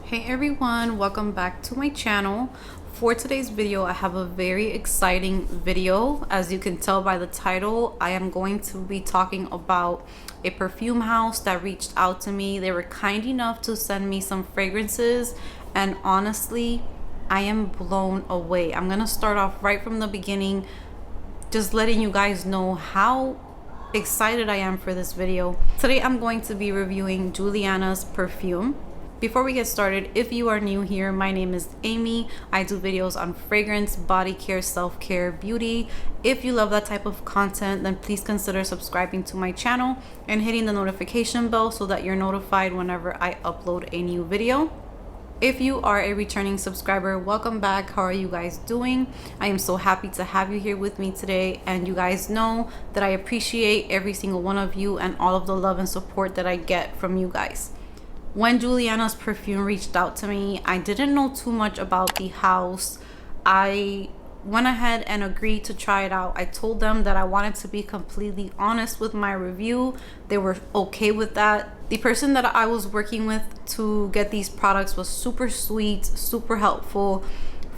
Hey everyone, welcome back to my channel. For today's video, I have a very exciting video. As you can tell by the title, I am going to be talking about a perfume house that reached out to me. They were kind enough to send me some fragrances, and honestly, I am blown away. I'm gonna start off right from the beginning, just letting you guys know how excited I am for this video. Today I'm going to be reviewing Julianna'S Perfume. Before we get started, if you are new here, my name is Amy. I do videos on fragrance, body care, self-care, beauty. If you love that type of content, then please consider subscribing to my channel and hitting the notification bell so that you're notified whenever I upload a new video. If you are a returning subscriber, welcome back. How are you guys doing? I am so happy to have you here with me today, and you guys know that I appreciate every single one of you and all of the love and support that I get from you guys. When Julianna'S Perfume reached out to me, I didn't know too much about the house. I went ahead and agreed to try it out. I told them that I wanted to be completely honest with my review. They were okay with that. The person that I was working with to get these products was super sweet, super helpful.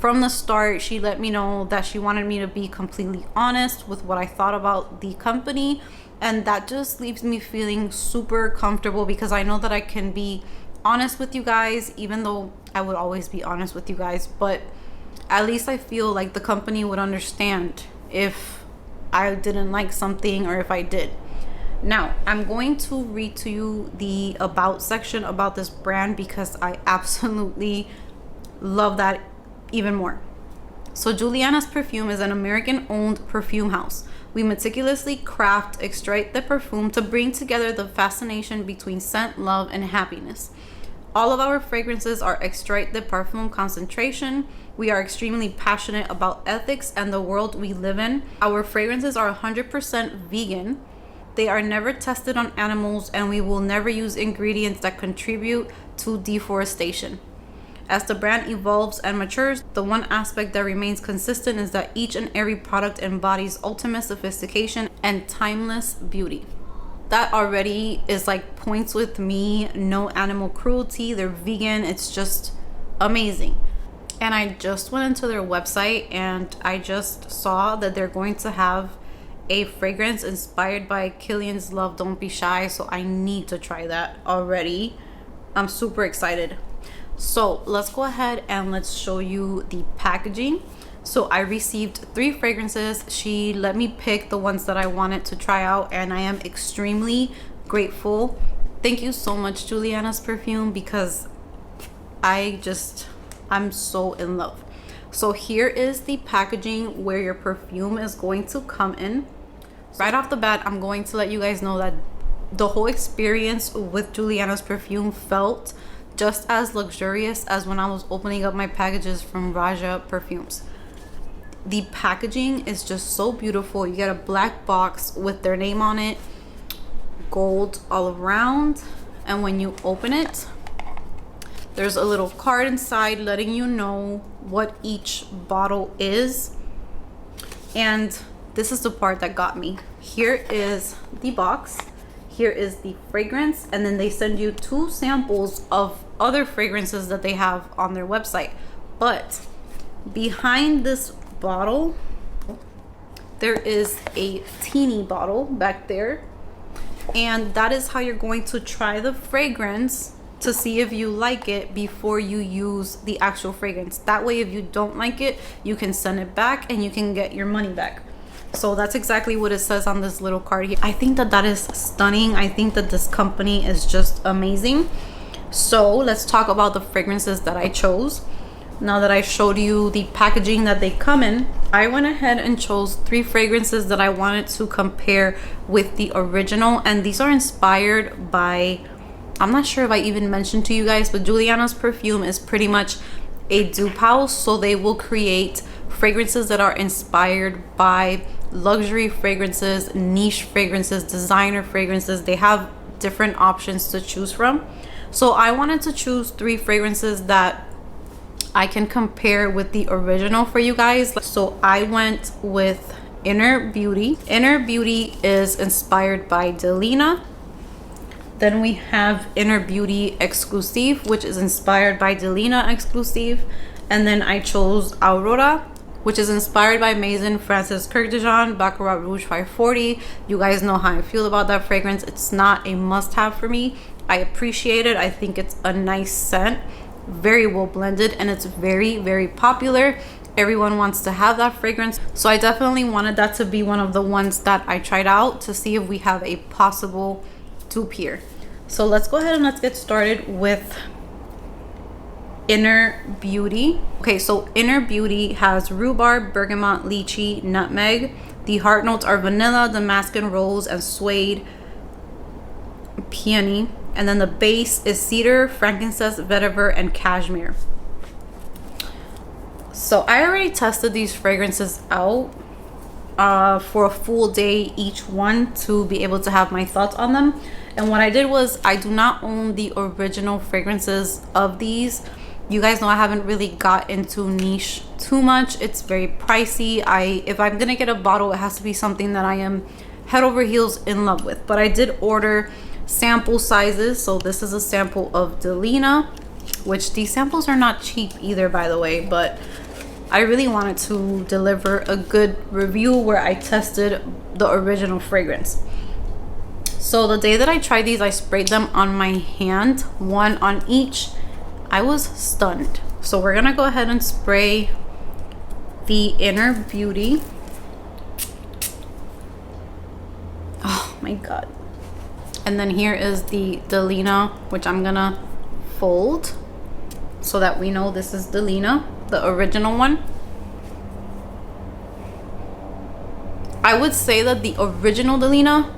From the start, she let me know that she wanted me to be completely honest with what I thought about the company. And that just leaves me feeling super comfortable because I know that I can be honest with you guys, even though I would always be honest with you guys. But at least I feel like the company would understand if I didn't like something or if I did. Now, I'm going to read to you the about section about this brand because I absolutely love that even more. So Julianna'S Perfume is an American-owned perfume house. We meticulously craft Extrait de Perfume to bring together the fascination between scent, love, and happiness. All of our fragrances are Extrait de Perfume concentration. We are extremely passionate about ethics and the world we live in. Our fragrances are 100% vegan. They are never tested on animals, and we will never use ingredients that contribute to deforestation. As the brand evolves and matures, the one aspect that remains consistent is that each and every product embodies ultimate sophistication and timeless beauty. That already is like points with me. No animal cruelty, they're vegan, it's just amazing. And I just went into their website and I just saw that they're going to have a fragrance inspired by Killian's Love Don't Be Shy, so I need to try that already. I'm super excited. So let's go ahead and let's show you the packaging. So I received 3 fragrances. She let me pick the ones that I wanted to try out, and I am extremely grateful. Thank you so much, Julianna'S Perfume, because I'm so in love. So here is the packaging where your perfume is going to come in. Right off the bat, I'm going to let you guys know that the whole experience with Julianna'S Perfume felt just as luxurious as when I was opening up my packages from Baccarat Perfumes. The packaging is just so beautiful. You get a black box with their name on it, gold all around, and when you open it, there's a little card inside letting you know what each bottle is. And this is the part that got me. Here is the box. Here is the fragrance, and then they send you 2 samples of other fragrances that they have on their website. But behind this bottle, there is a teeny bottle back there, and that is how you're going to try the fragrance to see if you like it before you use the actual fragrance. That way, if you don't like it, you can send it back and you can get your money back. So that's exactly what it says on this little card here. I think that is stunning. I think that this company is just amazing. So let's talk about the fragrances that I chose. Now that I showed you the packaging that they come in, I went ahead and chose 3 fragrances that I wanted to compare with the original. And these are inspired by, I'm not sure if I even mentioned to you guys, but Julianna'S Perfume is pretty much a dupe house. So they will create fragrances that are inspired by luxury fragrances, niche fragrances, designer fragrances. They have different options to choose from. So I wanted to choose 3 fragrances that I can compare with the original for you guys. So I went with Inner Beauty. Inner Beauty is inspired by Delina. Then we have Inner Beauty Exclusif, which is inspired by Delina Exclusif. And then I chose Aurora, which is inspired by Maison Francis Kirk de Jean Baccarat Rouge 540. You guys know how I feel about that fragrance. It's not a must-have for me. I appreciate it. I think it's a nice scent, very well blended, and it's very, very popular. Everyone wants to have that fragrance. So I definitely wanted that to be one of the ones that I tried out to see if we have a possible dupe here. So let's go ahead and let's get started with Inner Beauty. Okay, so Inner Beauty has rhubarb, bergamot, lychee, nutmeg. The heart notes are vanilla, Damascus rose, and suede peony. And then the base is cedar, frankincense, vetiver, and cashmere. So I already tested these fragrances out for a full day each one to be able to have my thoughts on them. And what I did was, I do not own the original fragrances of these. You guys know I haven't really got into niche too much. It's very pricey. If I'm gonna get a bottle, it has to be something that I am head over heels in love with. But I did order sample sizes. So this is a sample of Delina, which these samples are not cheap either, by the way, but I really wanted to deliver a good review where I tested the original fragrance. So the day that I tried these, I sprayed them on my hand, one on each. I was stunned. So we're gonna go ahead and spray the Inner Beauty. Oh my God. And then here is the Delina, which I'm gonna fold so that we know this is Delina, the original one. I would say that the original Delina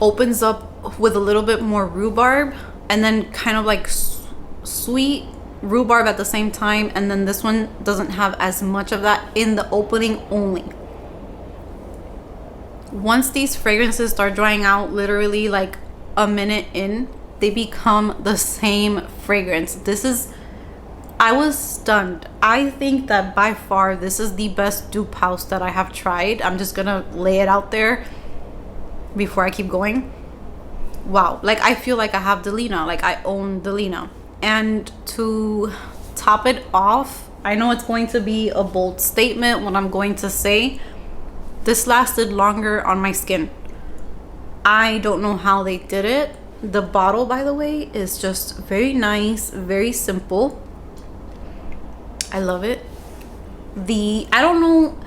opens up with a little bit more rhubarb and then kind of like sweet rhubarb at the same time, and then this one doesn't have as much of that in the opening only. Once these fragrances start drying out, literally like a minute in, they become the same fragrance. I was stunned. I think that by far this is the best dupe house that I have tried. I'm just gonna lay it out there before I keep going. Wow, like I feel like I have Delina, like I own Delina. And to top it off, I know it's going to be a bold statement what I'm going to say. This lasted longer on my skin. I don't know how they did it. The bottle, by the way, is just very nice, very simple. I love it. I don't know,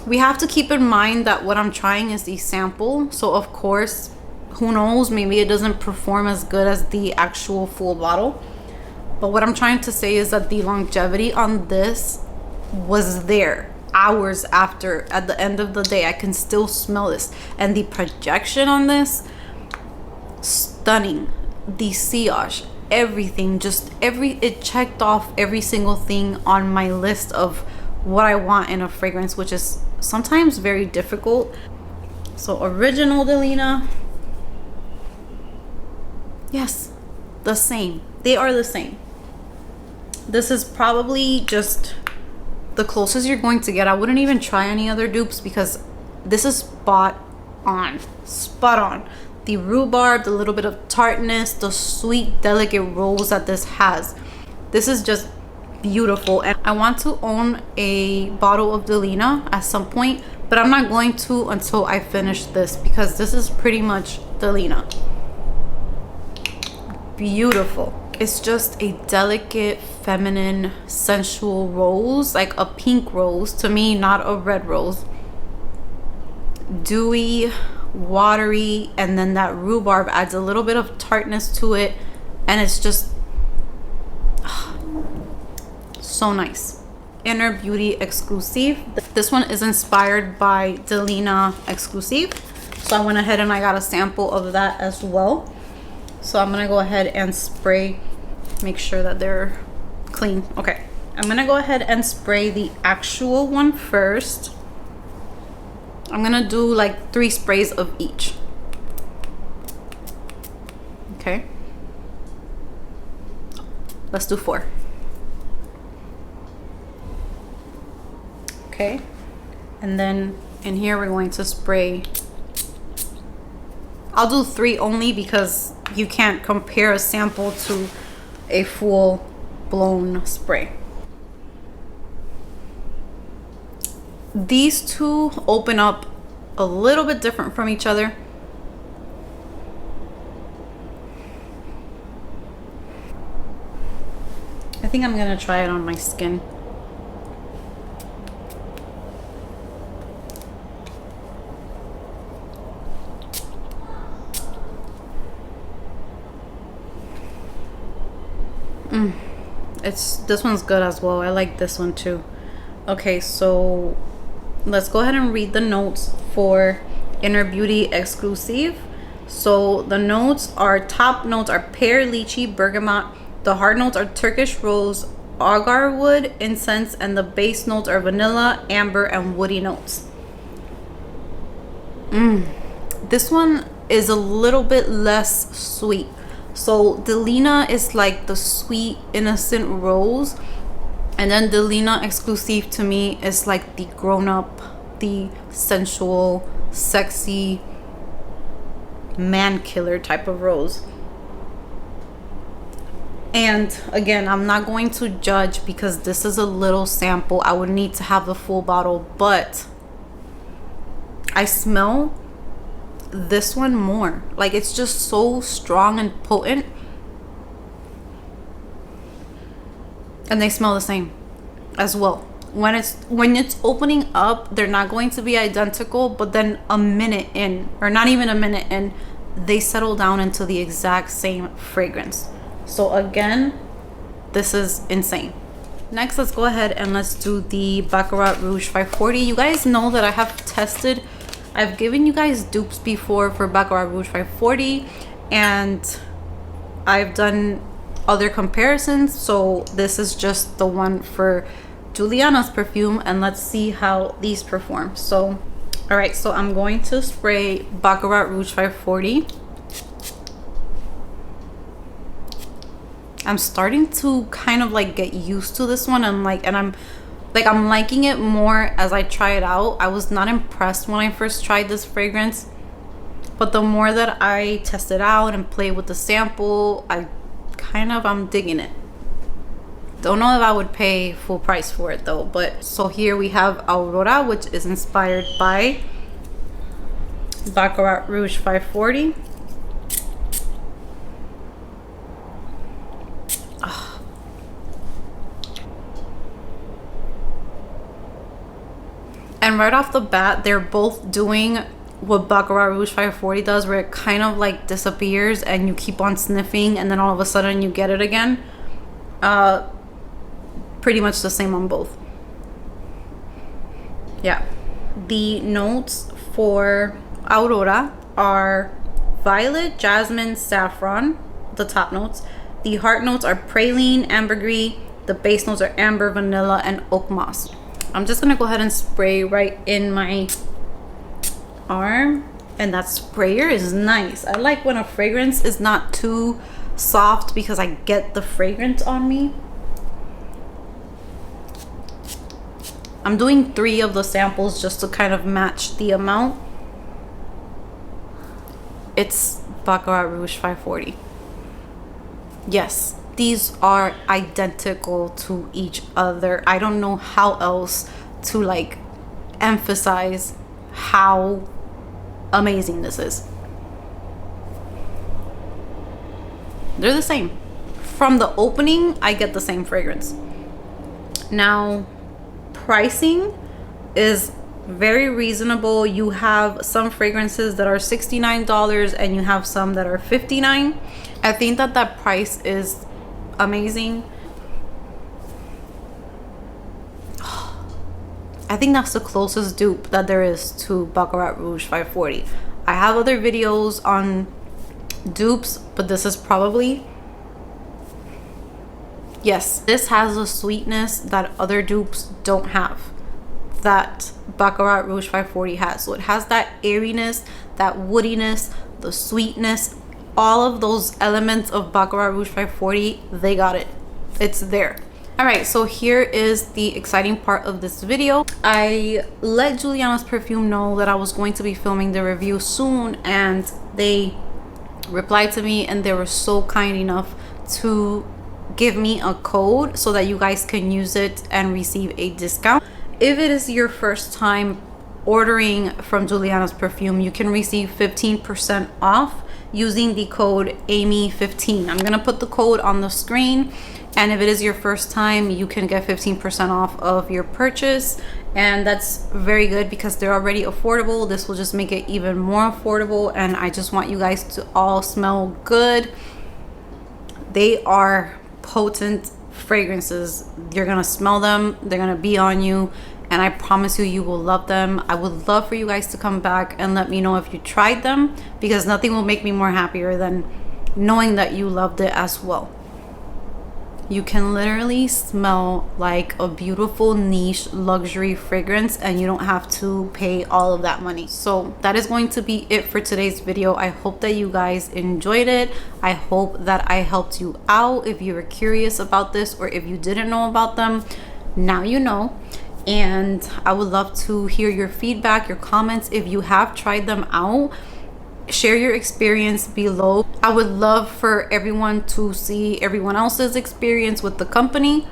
we have to keep in mind that what I'm trying is the sample. So of course, who knows, maybe it doesn't perform as good as the actual full bottle. But what I'm trying to say is that the longevity on this was there hours after. At the end of the day, I can still smell this. And the projection on this, stunning. The sillage, everything, it checked off every single thing on my list of what I want in a fragrance, which is sometimes very difficult. So original Delina, yes, the same. They are the same. This is probably just the closest you're going to get. I wouldn't even try any other dupes because this is spot on. The rhubarb, the little bit of tartness, the sweet, delicate rose that this has. This is just beautiful. And I want to own a bottle of Delina at some point, but I'm not going to until I finish this because this is pretty much Delina. Beautiful. It's just a delicate, feminine, sensual rose, like a pink rose to me, not a red rose. Dewy, watery, and then that rhubarb adds a little bit of tartness to it, and it's just so nice. Inner Beauty Exclusif. This one is inspired by Delina Exclusif, so I went ahead and I got a sample of that as well. So I'm gonna go ahead and spray, make sure that they're clean. Okay, I'm gonna go ahead and spray the actual one first. I'm gonna do like 3 sprays of each. Okay, let's do 4. Okay, and then in here we're going to spray I'll do 3 only because you can't compare a sample to a full blown spray. These two open up a little bit different from each other. I think I'm gonna try it on my skin. This one's good as well. I like this one too. Okay, so let's go ahead and read the notes for Inner Beauty Exclusif. So the notes are, top notes are pear, lychee, bergamot. The hard notes are Turkish rose, agar wood, incense, and the base notes are vanilla, amber, and woody notes. This one is a little bit less sweet. So Delina is like the sweet, innocent rose. And then Delina Exclusif to me is like the grown-up, the sensual, sexy, man killer type of rose. And again, I'm not going to judge because this is a little sample. I would need to have the full bottle, but I smell this one more. Like, it's just so strong and potent, and they smell the same as well. When it's opening up, they're not going to be identical, but then a minute in, or not even a minute in, they settle down into the exact same fragrance. So again, this is insane. Next, let's go ahead and let's do the Baccarat Rouge 540. You guys know that I have tested, I've given you guys dupes before for Baccarat Rouge 540, and I've done other comparisons. So this is just the one for Julianna'S perfume, and let's see how these perform. So, all right, so I'm going to spray Baccarat Rouge 540. I'm starting to kind of like get used to this one, and I'm liking it more as I try it out. I was not impressed when I first tried this fragrance, but the more that I test it out and play with the sample, I'm digging it. Don't know if I would pay full price for it though. But so here we have Aurora, which is inspired by Baccarat Rouge 540. And right off the bat, they're both doing what Baccarat Rouge 540 does, where it kind of like disappears and you keep on sniffing and then all of a sudden you get it again. Pretty much the same on both. Yeah. The notes for Aurora are violet, jasmine, saffron, the top notes. The heart notes are praline, ambergris. The base notes are amber, vanilla, and oak moss. I'm just gonna go ahead and spray right in my arm, and that sprayer is nice. I like when a fragrance is not too soft because I get the fragrance on me. I'm doing 3 of the samples just to kind of match the amount. It's Baccarat Rouge 540. Yes, these are identical to each other. I don't know how else to like emphasize how amazing this is. They're the same. From the opening, I get the same fragrance. Now, pricing is very reasonable. You have some fragrances that are $69 and you have some that are $59. I think that price is amazing. I think that's the closest dupe that there is to Baccarat Rouge 540. I have other videos on dupes, but this is probably, yes, this has a sweetness that other dupes don't have, that Baccarat Rouge 540 has. So it has that airiness, that woodiness, the sweetness, all of those elements of Baccarat Rouge 540, they got it. It's there. All right, so here is the exciting part of this video. I let Julianna'S Perfume know that I was going to be filming the review soon, and they replied to me and they were so kind enough to give me a code so that you guys can use it and receive a discount. If it is your first time ordering from Julianna'S Perfume, you can receive 15% off using the code Amy15. I'm gonna put the code on the screen, and if it is your first time, you can get 15% off of your purchase, and that's very good because they're already affordable. This will just make it even more affordable, and I just want you guys to all smell good. They are potent fragrances. You're gonna smell them, they're gonna be on you, and I promise you, you will love them. I would love for you guys to come back and let me know if you tried them, because nothing will make me more happier than knowing that you loved it as well. You can literally smell like a beautiful niche luxury fragrance, and you don't have to pay all of that money. So that is going to be it for today's video. I hope that you guys enjoyed it. I hope that I helped you out. If you were curious about this, or if you didn't know about them, now you know. And I would love to hear your feedback, your comments. If you have tried them out, share your experience below. I would love for everyone to see everyone else's experience with the company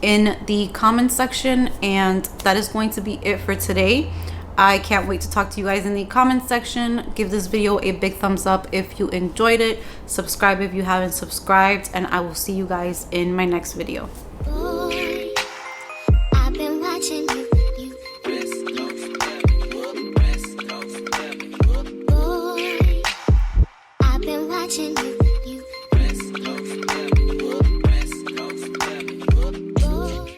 in the comment section. And that is going to be it for today. I can't wait to talk to you guys in the comment section. Give this video a big thumbs up if you enjoyed it. Subscribe if you haven't subscribed, and I will see you guys in my next video.